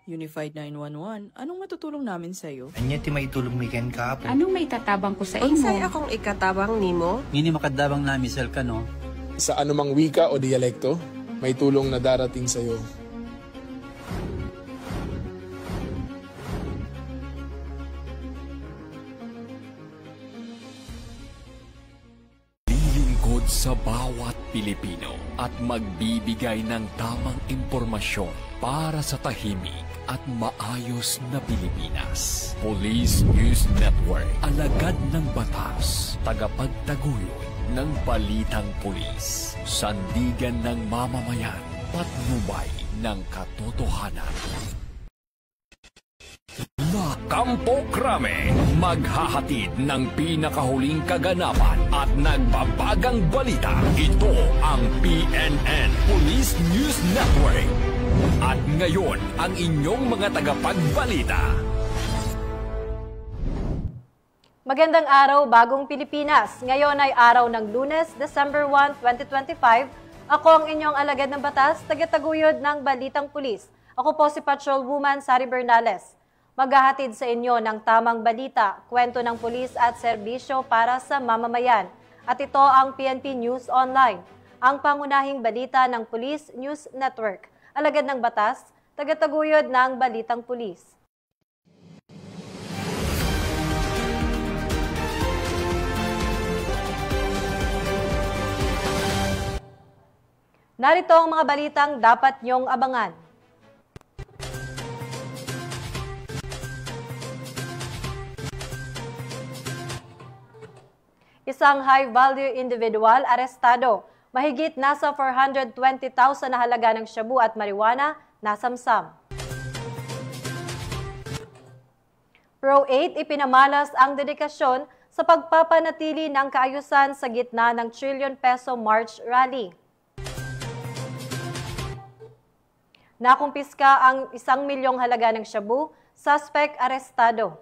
Unified 911, anong matutulong namin sa'yo? Anya ti maitulong mi ken kapo. Anong may tatabang ko sa imo? Unsay akong ikatabang nimo? Ngini makadabang na misal ka no? Sa anumang wika o dialekto, may tulong na darating sa iyo. Lilingkod sa bawat Pilipino at magbibigay ng tamang impormasyon para sa tahimik at maayos na Pilipinas. Police News Network, alagad ng batas, tagapagtaguyod ng balitang pulis, sandigan ng mamamayan, patnubay ng katotohanan. La Campo Crame, maghahatid ng pinakahuling kaganapan at nagbabagang balita. Ito ang PNN Police News Network. At ngayon, ang inyong mga tagapagbalita. Magandang araw, bagong Pilipinas. Ngayon ay araw ng Lunes, December 1, 2025. Ako ang inyong alagad ng batas, tagataguyod ng Balitang Pulis. Ako po si Patrolwoman Sari Bernales. Maghahatid sa inyo ng tamang balita, kwento ng pulis at serbisyo para sa mamamayan. At ito ang PNP News Online, ang pangunahing balita ng Police News Network. Alagad ng batas, tagataguyod ng Balitang Pulis. Narito ang mga balitang dapat niyong abangan. Isang high-value individual arestado. Mahigit nasa 420,000 na halaga ng shabu at marijuana nasamsam. Pro 8 ipinamalas ang dedikasyon sa pagpapanatili ng kaayusan sa gitna ng trillion peso March Rally. Nakumpiska ang 1 milyong halaga ng shabu, suspect arestado.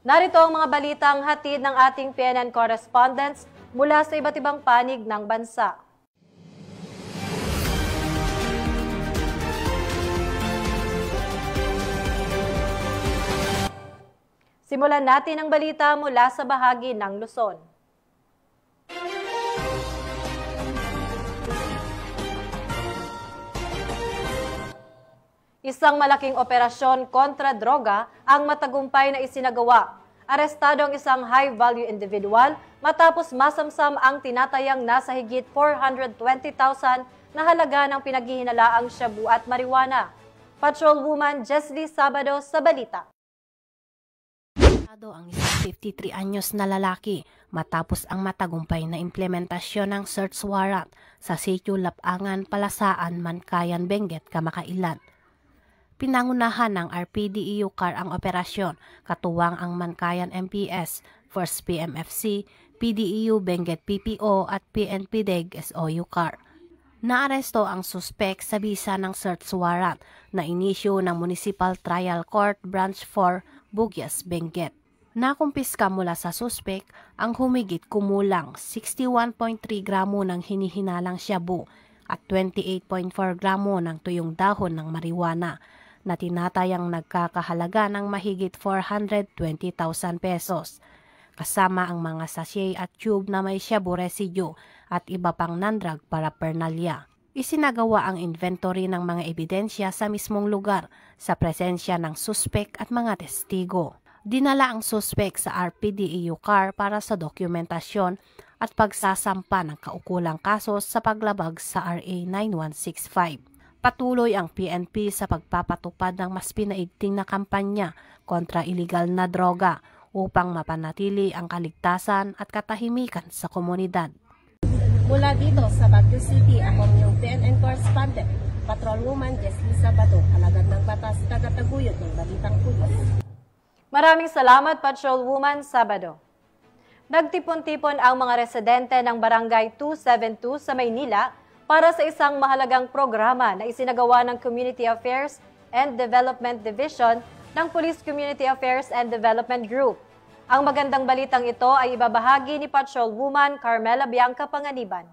Narito ang mga balitang hatid ng ating PNN correspondents mula sa iba't ibang panig ng bansa. Simulan natin ang balita mula sa bahagi ng Luzon. Isang malaking operasyon kontra droga ang matagumpay na isinagawa. Arestado ang isang high-value individual matapos masamsam ang tinatayang nasa higit 420,000 na halaga ng pinaghihinalaang shabu at marijuana. Patrolwoman Jesly Sabado sa balita. Ang isang 53 anyos na lalaki matapos ang matagumpay na implementasyon ng search warrant sa sitio Lapangan, Palasaan, Mankayan, Benguet, Kamakailan. Pinangunahan ng RPDEU CAR ang operasyon, katuwang ang Mankayan MPS, 1st PMFC, PDEU Benguet PPO at PNP-DEG SOU CAR. Naaresto ang suspek sa bisa ng search warrant na inisyu ng Municipal Trial Court Branch 4, Bugyas, Benguet. Nakumpiska mula sa suspek ang humigit kumulang 61.3 gramo ng hinihinalang shabu at 28.4 gramo ng tuyong dahon ng marijuana na tinatayang nagkakahalaga ng mahigit 420,000 pesos, kasama ang mga sachet at tube na may shabu residue at iba pang non-drug paraphernalia. Isinagawa ang inventory ng mga ebidensya sa mismong lugar sa presensya ng suspek at mga testigo. Dinala ang suspek sa RPDEU CAR para sa dokumentasyon at pagsasampa ng kaukulang kaso sa paglabag sa RA 9165. Patuloy ang PNP sa pagpapatupad ng mas pinaigting na kampanya kontra iligal na droga upang mapanatili ang kaligtasan at katahimikan sa komunidad. Mula dito sa Baguio City, ako yung PNN correspondent, Patrolwoman Jesly Sabado, alagad ng batas, tagataguyod ng Balitang Pulis. Maraming salamat, Patrolwoman Sabado. Nagtipon-tipon ang mga residente ng Barangay 272 sa Maynila para sa isang mahalagang programa na isinagawa ng Community Affairs and Development Division ng Police Community Affairs and Development Group. Ang magandang balitang ito ay ibabahagi ni Patrolwoman Carmela Bianca Panganiban.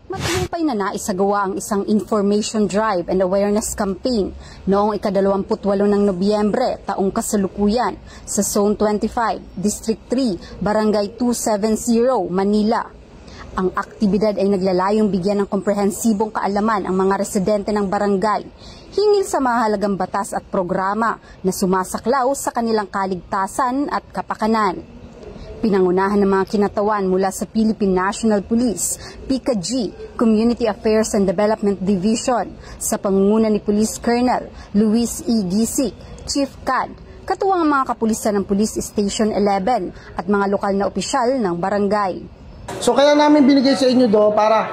Matagumpay na naisagawa ang isang information drive and awareness campaign noong ika-28 ng Nobyembre taong kasalukuyan sa Zone 25, District 3, Barangay 270, Manila. Ang aktibidad ay naglalayong bigyan ng komprehensibong kaalaman ang mga residente ng barangay hinggil sa mahalagang batas at programa na sumasaklaw sa kanilang kaligtasan at kapakanan. Pinangunahan ng mga kinatawan mula sa Philippine National Police, PICA-G, Community Affairs and Development Division, sa pangunguna ni Police Colonel Luis E. Gisik, Chief CAD, katuwang ang mga kapulisan ng Police Station 11 at mga lokal na opisyal ng barangay. So kaya namin binigay sa inyo para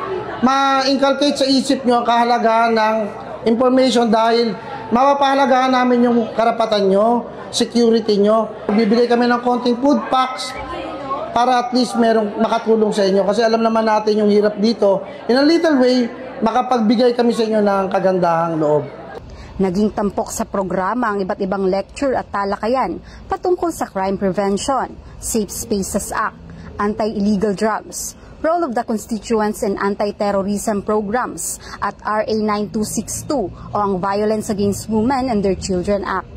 ma-inculcate sa isip nyo ang kahalagahan ng information dahil mapapahalagahan namin yung karapatan nyo, security nyo. Bibigay kami ng konting food packs para at least merong makatulong sa inyo. Kasi alam naman natin yung hirap dito. In a little way, makapagbigay kami sa inyo ng kagandahang loob. Naging tampok sa programa ang iba't ibang lecture at talakayan patungkol sa crime prevention, Safe Spaces Act, anti-illegal drugs, role of the constituents in anti-terrorism programs at RA 9262 o ang Violence Against Women and Their Children Act.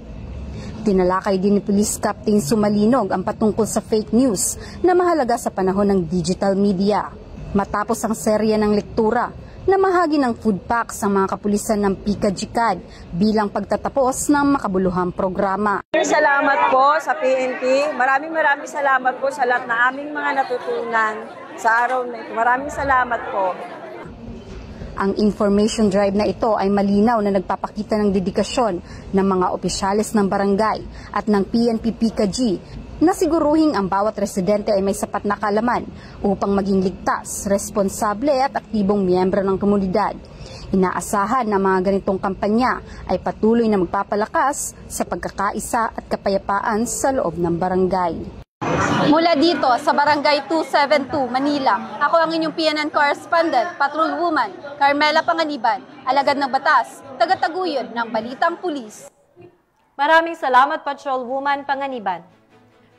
Tinalakay din ni Police Captain Sumalinog ang patungkol sa fake news na mahalaga sa panahon ng digital media. Matapos ang serye ng lektura, namahagi ng food packs ang mga kapulisan ng PICA-GCAD bilang pagtatapos ng makabuluhang programa. Salamat po sa PNP. Maraming salamat po sa lahat na aming mga natutunan sa araw na ito. Maraming salamat po. Ang information drive na ito ay malinaw na nagpapakita ng dedikasyon ng mga opisyales ng barangay at ng PNP PICA-G na siguruhin ang bawat residente ay may sapat na kaalaman upang maging ligtas, responsable at aktibong miyembro ng komunidad. Inaasahan na mga ganitong kampanya ay patuloy na magpapalakas sa pagkakaisa at kapayapaan sa loob ng barangay. Mula dito sa Barangay 272, Manila, ako ang inyong PNN correspondent, Patrolwoman Carmela Panganiban, alagad ng batas, tagataguyod ng Balitang Pulis. Maraming salamat, Patrolwoman Panganiban.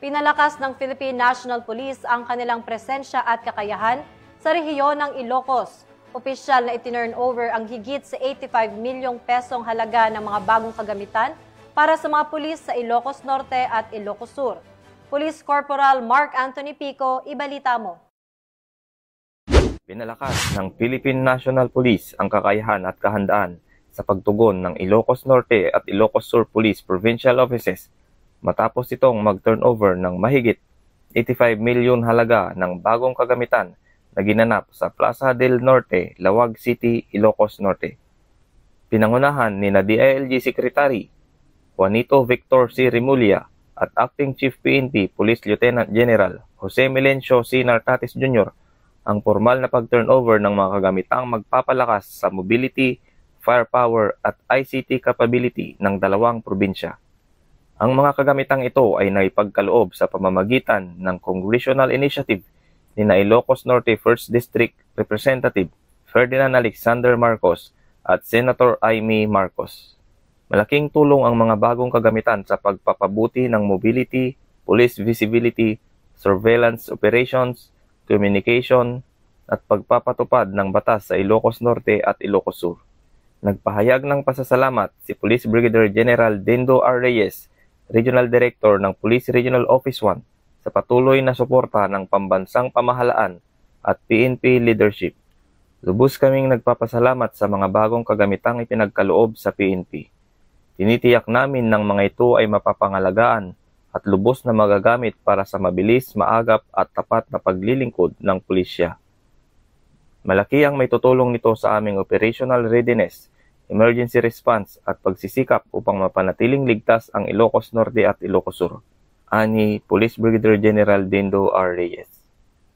Pinalakas ng Philippine National Police ang kanilang presensya at kakayahan sa rehiyon ng Ilocos. Opisyal na itinurn over ang higit sa 85 milyong pesong halaga ng mga bagong kagamitan para sa mga pulis sa Ilocos Norte at Ilocos Sur. Police Corporal Mark Anthony Pico, ibalita mo. Pinalakas ng Philippine National Police ang kakayahan at kahandaan sa pagtugon ng Ilocos Norte at Ilocos Sur Police Provincial Offices matapos itong mag-turnover ng mahigit 85 milyon halaga ng bagong kagamitan na ginanap sa Plaza del Norte, Lawag City, Ilocos Norte. Pinangunahan ni DILG Secretary Juanito Victor C. Remulla at Acting Chief PNP Police Lieutenant General Jose Melencio C. Nartates Jr. ang formal na pag-turnover ng mga kagamitang magpapalakas sa mobility, firepower at ICT capability ng dalawang probinsya. Ang mga kagamitang ito ay naipagkaloob sa pamamagitan ng Congressional Initiative ni Ilocos Norte 1st District Representative Ferdinand Alexander Marcos at Senator Amy Marcos. Malaking tulong ang mga bagong kagamitan sa pagpapabuti ng mobility, police visibility, surveillance operations, communication, at pagpapatupad ng batas sa Ilocos Norte at Ilocos Sur. Nagpahayag ng pasasalamat si Police Brigadier General Dendo R. Reyes, Regional Director ng Police Regional Office 1, sa patuloy na suporta ng pambansang pamahalaan at PNP leadership. Lubos kaming nagpapasalamat sa mga bagong kagamitang ipinagkaloob sa PNP. Tinitiyak namin ng mga ito ay mapapangalagaan at lubos na magagamit para sa mabilis, maagap at tapat na paglilingkod ng pulisya. Malaki ang may tutulong nito sa aming operational readiness, emergency response at pagsisikap upang mapanatiling ligtas ang Ilocos Norte at Ilocos Sur, ani Police Brigadier General Dendo R. Reyes.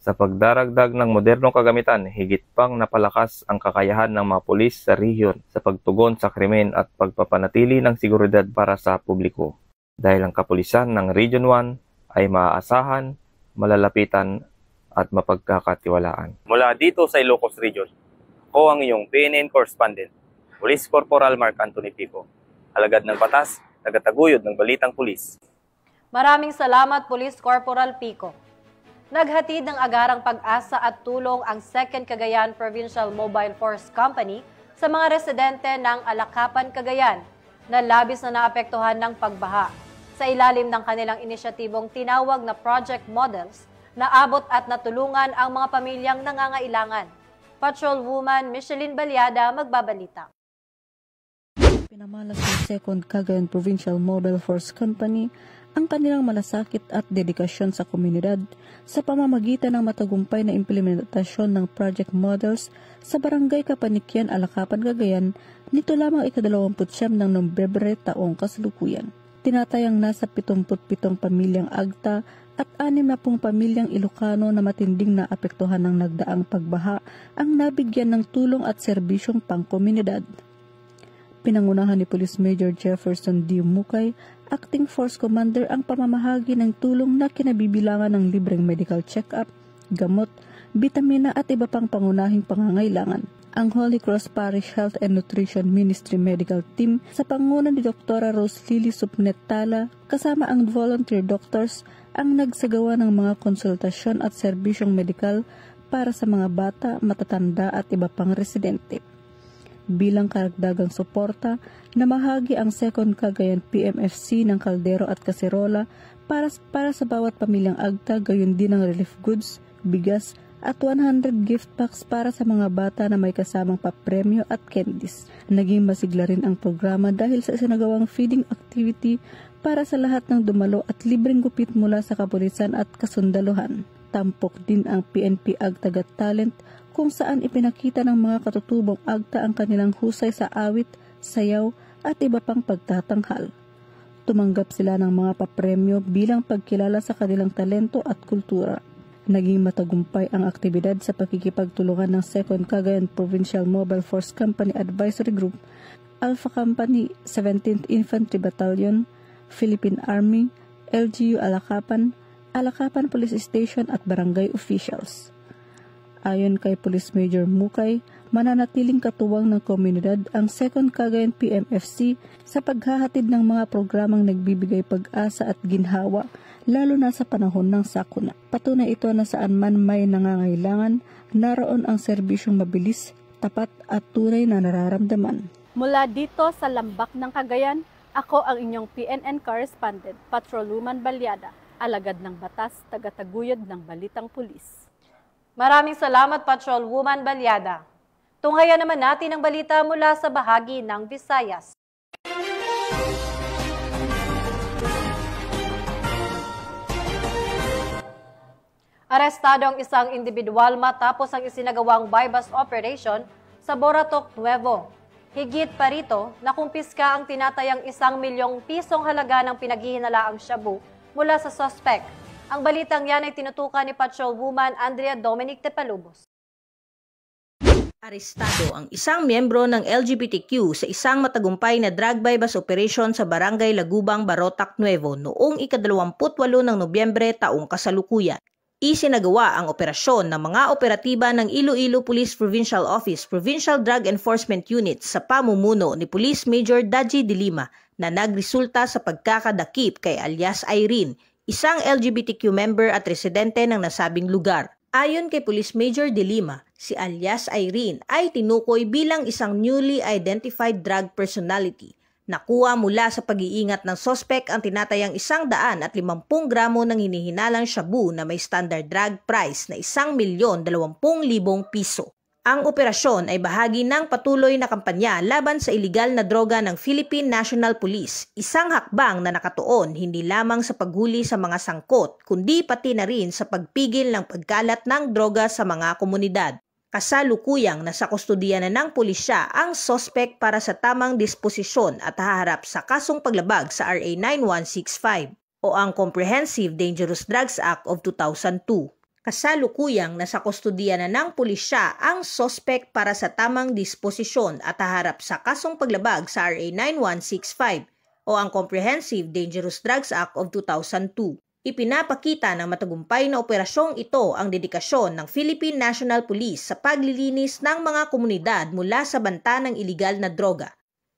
Sa pagdaragdag ng modernong kagamitan, higit pang napalakas ang kakayahan ng mga pulis sa rehiyon sa pagtugon sa krimen at pagpapanatili ng seguridad para sa publiko. Dahil ang kapulisan ng Region 1 ay maaasahan, malalapitan at mapagkakatiwalaan. Mula dito sa Ilocos Region, ako ang iyong PNN correspondent, Police Corporal Mark Anthony Pico, alagad ng batas, tagataguyod ng Balitang Pulis. Maraming salamat, Police Corporal Pico. Naghatid ng agarang pag-asa at tulong ang 2nd Cagayan Provincial Mobile Force Company sa mga residente ng Alakapan, Cagayan na labis na naapektuhan ng pagbaha. Sa ilalim ng kanilang inisyatibong tinawag na Project Models, naabot at natulungan ang mga pamilyang nangangailangan. Patrolwoman Micheline Balyada magbabalita. Pinamalas ng 2nd Cagayan Provincial Mobile Force Company ang kanilang malasakit at dedikasyon sa komunidad sa pamamagitan ng matagumpay na implementasyon ng project models sa Barangay Kapanikyan, Alakapan, Cagayan nito lamang ika-29 ng Nobyembre taong kasalukuyan. Tinatayang nasa 77 pamilyang Agta at 60 pamilyang Ilocano na matinding naapektuhan ng nagdaang pagbaha ang nabigyan ng tulong at serbisyong pangkomunidad. Pinangunahan ni Police Major Jefferson D. Mukay, Acting Force Commander, ang pamamahagi ng tulong na kinabibilangan ng libreng medical check-up, gamot, bitamina at iba pang pangunahing pangangailangan. Ang Holy Cross Parish Health and Nutrition Ministry Medical Team sa panguna ni Dr. Rose Lily Supnet Tala kasama ang volunteer doctors ang nagsagawa ng mga konsultasyon at serbisyong medikal para sa mga bata, matatanda at iba pang residente. Bilang karagdagang suporta, namahagi ang 2nd Cagayan PMFC ng kaldero at kaserola para sa bawat pamilyang Agta, gayon din ng relief goods, bigas at 100 gift packs para sa mga bata na may kasamang papremyo at candies. Naging masigla rin ang programa dahil sa isinagawang feeding activity para sa lahat ng dumalo at libreng gupit mula sa kapulisan at kasundaluhan. Tampok din ang PNP Agta Got Talent kung saan ipinakita ng mga katutubong Agta ang kanilang husay sa awit, sayaw at iba pang pagtatanghal. Tumanggap sila ng mga papremyo bilang pagkilala sa kanilang talento at kultura. Naging matagumpay ang aktibidad sa pakikipagtulungan ng 2nd Cagayan Provincial Mobile Force Company Advisory Group, Alpha Company, 17th Infantry Battalion, Philippine Army, LGU Alakapan, Alakapan Police Station at barangay officials. Ayon kay Police Major Mukay, mananatiling katuwang ng komunidad ang 2nd Cagayan PMFC sa paghahatid ng mga programang nagbibigay pag-asa at ginhawa, lalo na sa panahon ng sakuna. Patunay ito na saan man may nangangailangan, naroon ang serbisyong mabilis, tapat at tunay na nararamdaman. Mula dito sa Lambak ng Cagayan, ako ang inyong PNN correspondent, Patrolwoman Balyada, alagad ng batas, tagataguyod ng Balitang Pulis. Maraming salamat, Patrolwoman Balyada. Tunghayan naman natin ang balita mula sa bahagi ng Visayas. Arestado ang isang individual matapos ang isinagawang bypass operation sa Boratok Nuevo. Higit pa rito, nakumpiska ang tinatayang 1 milyong pisong halaga ng pinaghihinalaang shabu mula sa suspect. Ang balitang yan ay tinutukan ni Patrolwoman Andrea Dominic Tepalubos. Arestado ang isang miyembro ng LGBTQ sa isang matagumpay na drug bypass operation sa Barangay Lagubang, Boratok Nuevo noong ika-28 ng Nobyembre taong kasalukuyan. Isinagawa ang operasyon ng mga operatiba ng Iloilo Police Provincial Office Provincial Drug Enforcement Unit sa pamumuno ni Police Major Daji de Lima na nagresulta sa pagkakadakip kay alias Irene, isang LGBTQ member at residente ng nasabing lugar. Ayon kay Police Major de Lima, si alias Irene ay tinukoy bilang isang newly identified drug personality. Nakuha mula sa pag-iingat ng sospek ang tinatayang 150 gramo ng hinihinalang shabu na may standard drug price na 1,020,000 piso. Ang operasyon ay bahagi ng patuloy na kampanya laban sa iligal na droga ng Philippine National Police, isang hakbang na nakatuon hindi lamang sa paghuli sa mga sangkot, kundi pati na rin sa pagpigil ng pagkalat ng droga sa mga komunidad. Kasalukuyang nasa kustodiya na ng pulisya ang sospek para sa tamang disposisyon at haharap sa kasong paglabag sa RA 9165 o ang Comprehensive Dangerous Drugs Act of 2002. Kasalukuyang nasa kustodiya na ng pulisya ang sospek para sa tamang disposisyon at haharap sa kasong paglabag sa RA 9165 o ang Comprehensive Dangerous Drugs Act of 2002. Ipinapakita ng matagumpay na operasyong ito ang dedikasyon ng Philippine National Police sa paglilinis ng mga komunidad mula sa banta ng iligal na droga.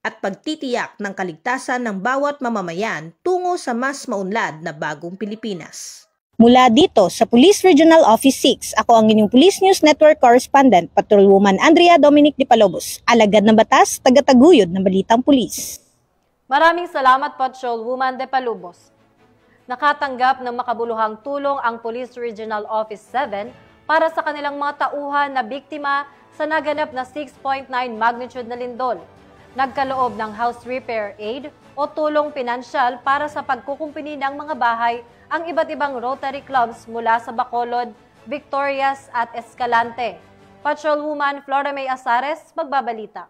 at pagtitiyak ng kaligtasan ng bawat mamamayan tungo sa mas maunlad na bagong Pilipinas. Mula dito sa Police Regional Office 6, ako ang inyong Police News Network Correspondent, Patrolwoman Andrea Dominic de Palobos, alagad ng batas, tagataguyod ng balitang pulis. Maraming salamat, Patrolwoman de Palobos. Nakatanggap ng makabuluhang tulong ang Police Regional Office 7 para sa kanilang mga tauhan na biktima sa naganap na 6.9 magnitude na lindol. Nagkaloob ng house repair aid o tulong pinansyal para sa pagkukumpuni ng mga bahay ang iba't ibang Rotary Clubs mula sa Bacolod, Victorias at Escalante. Patrolwoman Flora May Asares, magbabalita.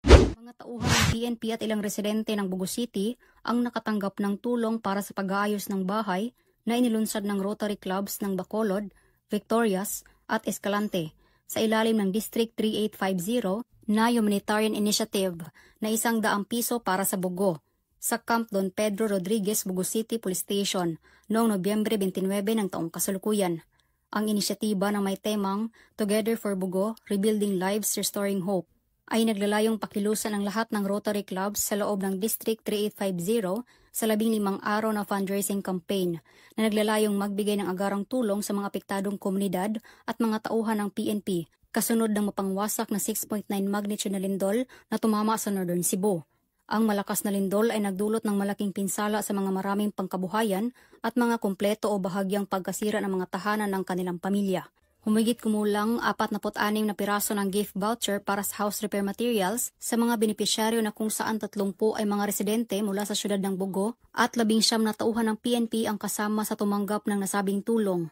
Mga tauhan ng PNP at ilang residente ng Bugo City ang nakatanggap ng tulong para sa pag-aayos ng bahay na inilunsad ng Rotary Clubs ng Bacolod, Victorias at Escalante sa ilalim ng District 3850 na humanitarian initiative na 100 piso para sa Bugo sa Camp Don Pedro Rodriguez, Bugo City Police Station noong Nobyembre 29 ng taong kasalukuyan. Ang inisyatiba na may temang Together for Bugo, Rebuilding Lives, Restoring Hope ay naglalayong pakilusan ang lahat ng Rotary Clubs sa loob ng District 3850 sa 15 araw na fundraising campaign na naglalayong magbigay ng agarang tulong sa mga apektadong komunidad at mga tauhan ng PNP kasunod ng mapangwasak na 6.9 magnitude na lindol na tumama sa Northern Cebu. Ang malakas na lindol ay nagdulot ng malaking pinsala sa mga maraming pangkabuhayan at mga kumpleto o bahagyang pagkasira ng mga tahanan ng kanilang pamilya. Humigit kumulang 46 na piraso ng gift voucher para sa house repair materials sa mga benepisyaryo na kung saan 30 ay mga residente mula sa syudad ng Bugo at 19 na tauhan ng PNP ang kasama sa tumanggap ng nasabing tulong.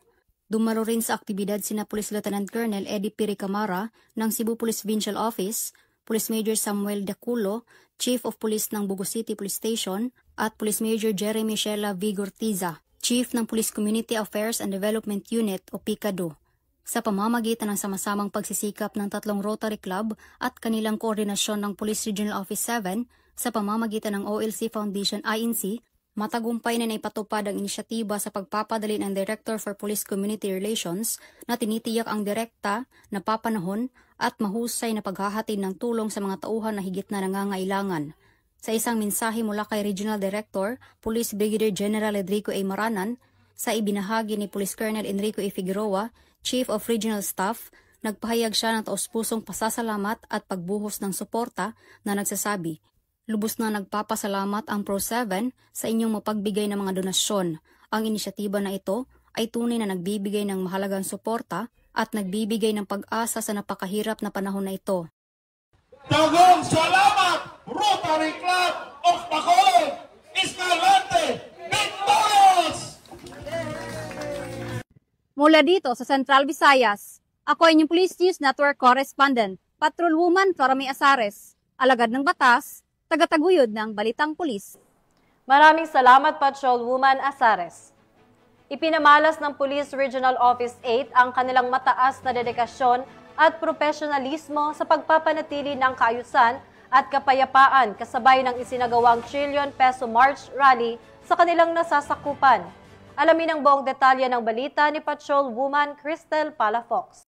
Dumalo rin sa aktibidad sina Police Lieutenant Colonel Eddie Piri Camara ng Cebu Police Provincial Office, Police Major Samuel Daculo, Chief of Police ng Bugo City Police Station at Police Major Jeremy Shela Vigortiza, Chief ng Police Community Affairs and Development Unit o PICADO. Sa pamamagitan ng sama-samang pagsisikap ng 3 Rotary Club at kanilang koordinasyon ng Police Regional Office 7 sa pamamagitan ng OLC Foundation INC, matagumpay na naipatupad ang inisyatiba sa pagpapadali ng Director for Police Community Relations na tinitiyak ang direkta, napapanahon at mahusay na paghahatid ng tulong sa mga tauhan na higit na nangangailangan. Sa isang mensahe mula kay Regional Director, Police Brigadier General Enrico A. Maranan, sa ibinahagi ni Police Colonel Enrico E. Figueroa, Chief of Regional Staff, nagpahayag siya ng taos-pusong pasasalamat at pagbuhos ng suporta na nagsasabi, lubos na nagpapasalamat ang Pro7 sa inyong mapagbigay ng mga donasyon. Ang inisyatiba na ito ay tunay na nagbibigay ng mahalagang suporta at nagbibigay ng pag-asa sa napakahirap na panahon na ito. Dagong salamat, Rotary Club of Bacolod, Escalante, Victorious! Mula dito sa Central Visayas, ako ay inyong Police News Network Correspondent, Patrolwoman Flora May Asares, alagad ng batas, tagataguyod ng balitang pulis. Maraming salamat, Patrolwoman Asares. Ipinamalas ng Police Regional Office 8 ang kanilang mataas na dedikasyon at profesionalismo sa pagpapanatili ng kaayusan at kapayapaan kasabay ng isinagawang trillion peso March Rally sa kanilang nasasakupan. Alamin ang buong detalye ng balita ni Patrolwoman Cristel Palafox.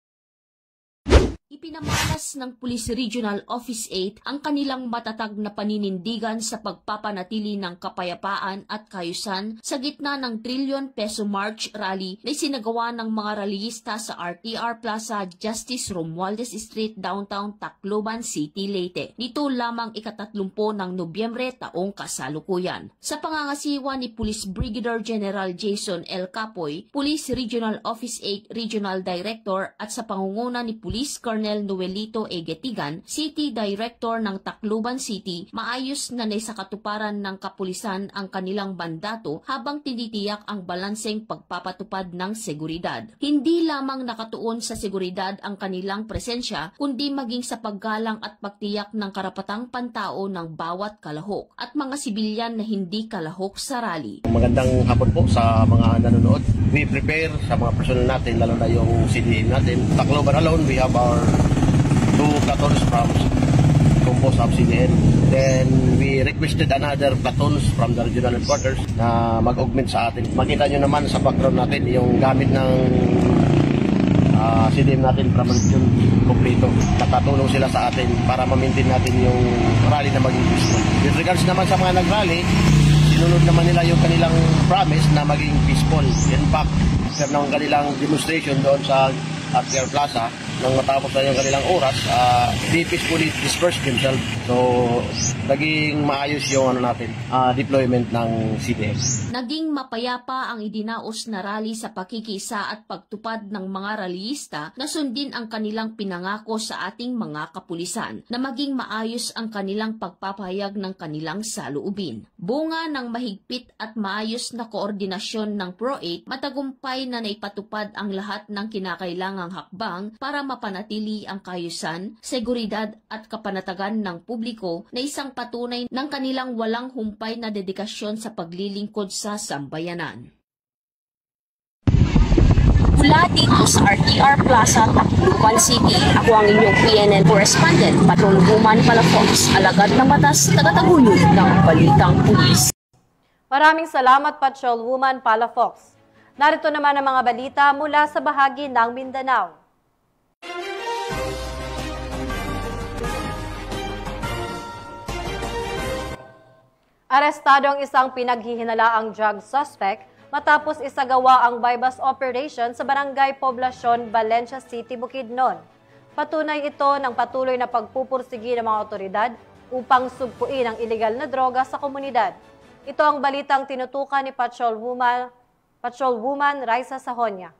Ipinamalas ng Police Regional Office 8 ang kanilang matatag na paninindigan sa pagpapanatili ng kapayapaan at kaayusan sa gitna ng trillion peso March Rally na isinagawa ng mga rallyista sa RTR Plaza, Justice Romualdez Street, Downtown Tacloban City, Leyte. Nito lamang ika-30 ng Nobyembre taong kasalukuyan. Sa pangangasiwa ni Police Brigadier General Jason L. Capoy, Police Regional Office 8 Regional Director at sa pangunguna ni Police Colonel Noelito Egetigan, City Director ng Tacloban City, maayos na naisakatuparan ng kapulisan ang kanilang mandato habang tinitiyak ang balanseng pagpapatupad ng seguridad. Hindi lamang nakatuon sa seguridad ang kanilang presensya, kundi maging sa paggalang at pagtiyak ng karapatang pantao ng bawat kalahok at mga sibilyan na hindi kalahok sa rally. Magandang hapon po sa mga nanonood. We prepare sa mga personal natin, lalo na yung CDM natin. Tacloban alone, we have our 2 platoons from composed of CDN. Then we requested another platoons from the regional headquarters na mag-augment sa atin. Makita nyo naman sa background natin yung gamit ng CDM natin from region kompleto. Nakatulong sila sa atin para ma-maintain natin yung rally na maging peaceful. With regards naman sa mga nag-rally, sinunod naman nila yung kanilang promise na maging peaceful. In fact, after ng kanilang demonstration doon sa Pier Plaza, nang matapos na yung kanilang oras, they peacefully dispersed themselves. So, naging maayos yung deployment ng CDM. Naging mapayapa ang idinaos na rally sa pakikiisa at pagtupad ng mga rallyista na sundin ang kanilang pinangako sa ating mga kapulisan na maging maayos ang kanilang pagpapahayag ng kanilang saloobin. Bunga ng mahigpit at maayos na koordinasyon ng Pro-8, matagumpay na naipatupad ang lahat ng kinakailangang hakbang para mapanatili ang kaayusan, seguridad at kapanatagan ng publiko na isang patunay ng kanilang walang humpay na dedikasyon sa paglilingkod sa sambayanan. Mula dito sa RTR Plaza, Tacloban City, ako ang inyong PNN correspondent, Patrolwoman Palafox, alagad ng batas, tagataguyod ng Balitang Pulis. Maraming salamat, Patrolwoman Palafox. Narito naman ang mga balita mula sa bahagi ng Mindanao. Arestado ang isang pinaghihinalaang drug suspect matapos isagawa ang bypass operation sa Barangay Poblacion, Valencia City, Bukidnon. Patunay ito ng patuloy na pagpupursigi ng mga otoridad upang sugpuin ang ilegal na droga sa komunidad. Ito ang balitang tinutukan ni Patrolwoman Raisa Sahonia.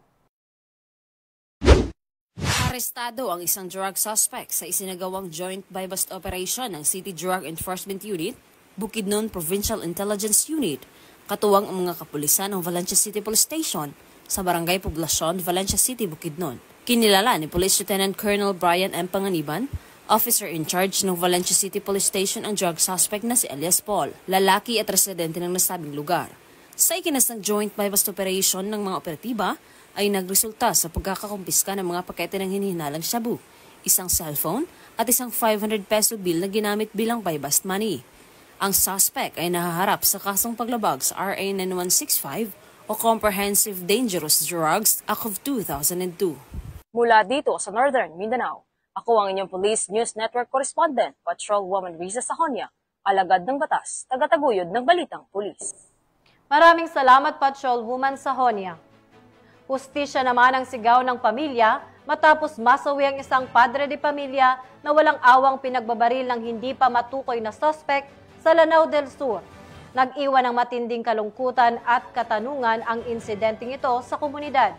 Arestado ang isang drug suspect sa isinagawang joint bypass operation ng City Drug Enforcement Unit, Bukidnon Provincial Intelligence Unit, katuwang ang mga kapulisan ng Valencia City Police Station sa Barangay Poblacion, Valencia City, Bukidnon. Kinilala ni Police Lieutenant Colonel Brian M. Panganiban, officer in charge ng Valencia City Police Station, ang drug suspect na si Elias Paul, lalaki at residente ng nasabing lugar. Sa ikinasang joint bypass operation ng mga operatiba, ay nagresulta sa pagkakakumpiska ng mga pakete ng hinihinalang shabu, isang cellphone at isang 500 peso bill na ginamit bilang bypass money. Ang suspect ay nahaharap sa kasong paglabag sa RA 9165 o Comprehensive Dangerous Drugs Act of 2002. Mula dito sa Northern Mindanao, ako ang inyong Police News Network correspondent, Patrolwoman Raisa Sahonia, alagad ng batas, tagataguyod ng Balitang Pulis. Maraming salamat, Patrolwoman Sahonia. Hustisya naman ang sigaw ng pamilya matapos masawi ang isang padre de pamilya na walang awang pinagbabaril ng hindi pa matukoy na suspect sa Lanao del Sur. Nag-iwan ng matinding kalungkutan at katanungan ang insidenteng ito sa komunidad.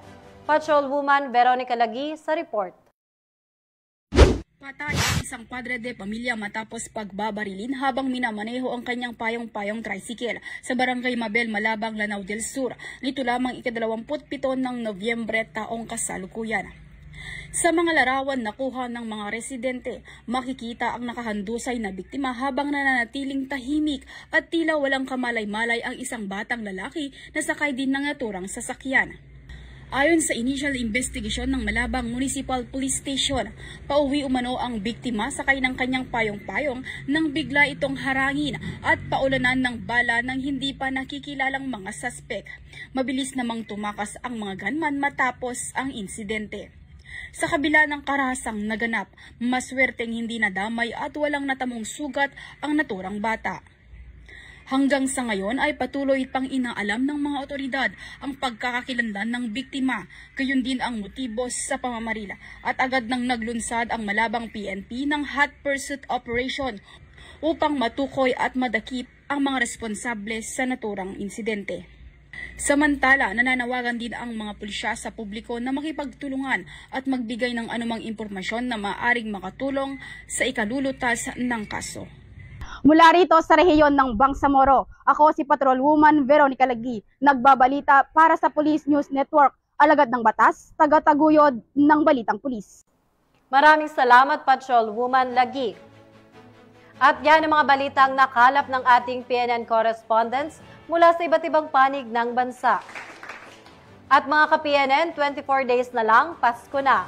Patrolwoman Veronica Lagi sa report. Patay ang isang padre de pamilya matapos pagbabarilin habang minamaneho ang kanyang payong-payong tricycle sa Barangay Mabel, Malabang, Lanao del Sur. Nito lamang ika-27 ng Nobyembre taong kasalukuyan. Sa mga larawan nakuha ng mga residente, makikita ang nakahandusay na biktima habang nananatiling tahimik at tila walang kamalay-malay ang isang batang lalaki na sakay din ng naturang sasakyan. Ayon sa initial investigation ng Malabang Municipal Police Station, pauwi umano ang biktima sakay ng kanyang payong-payong nang bigla itong harangin at paulanan ng bala ng hindi pa nakikilalang mga suspect. Mabilis namang tumakas ang mga gunman matapos ang insidente. Sa kabila ng karahasang naganap, maswerteng hindi nadamay at walang natamong sugat ang naturang bata. Hanggang sa ngayon ay patuloy pang inaalam ng mga otoridad ang pagkakakilanlan ng biktima, gayon din ang motibo sa pamamarila at agad nang naglunsad ang Malabang PNP ng hot pursuit operation upang matukoy at madakip ang mga responsable sa naturang insidente. Samantala, nananawagan din ang mga pulisya sa publiko na makipagtulungan at magbigay ng anumang impormasyon na maaaring makatulong sa ikalulutas ng kaso. Mula rito sa rehiyon ng Bangsamoro, ako si Patrolwoman Veronica Lagi, nagbabalita para sa Police News Network, alagad ng batas, tagataguyod ng Balitang Pulis. Maraming salamat, Patrolwoman Lagi. At yan ang mga balitang nakalap ng ating PNN correspondents mula sa iba't ibang panig ng bansa. At mga ka-PNN, 24 days na lang, Pasko na.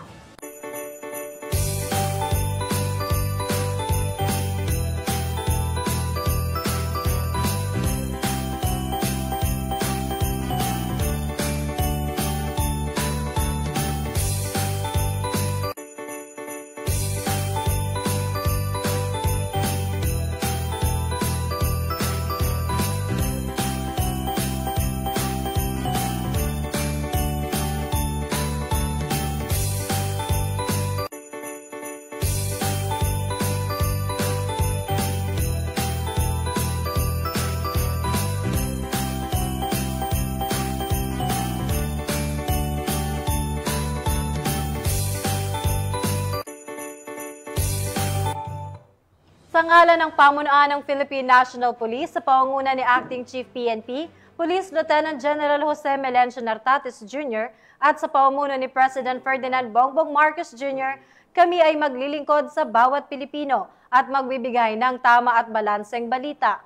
Sa ngalan ng pamunuan ng Philippine National Police sa pangunguna ni Acting Chief PNP, Police Lieutenant General Jose Melencio Nartates Jr. at sa pamumuno ni President Ferdinand Bongbong Marcos Jr., kami ay maglilingkod sa bawat Pilipino at magbibigay ng tama at balanseng balita.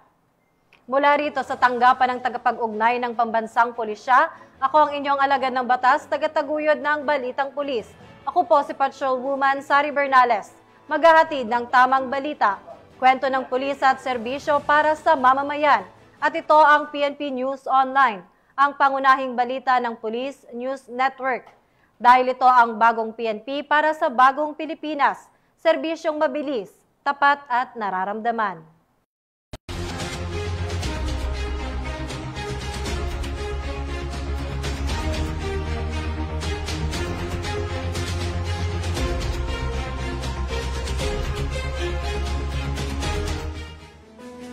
Mula rito sa tanggapan ng tagapag-ugnay ng Pambansang Pulisya, ako ang inyong alagad ng batas, tagataguyod ng Balitang Pulis. Ako po si Patrolwoman Sari Bernales, maghahatid ng tamang balita, kwento ng pulis at serbisyo para sa mamamayan. At ito ang PNP News Online, ang pangunahing balita ng Police News Network. Dahil ito ang bagong PNP para sa bagong Pilipinas, serbisyong mabilis, tapat at nararamdaman.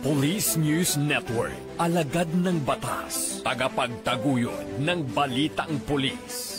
Police News Network, alagad ng batas, tagapagtaguyod ng balitang pulis.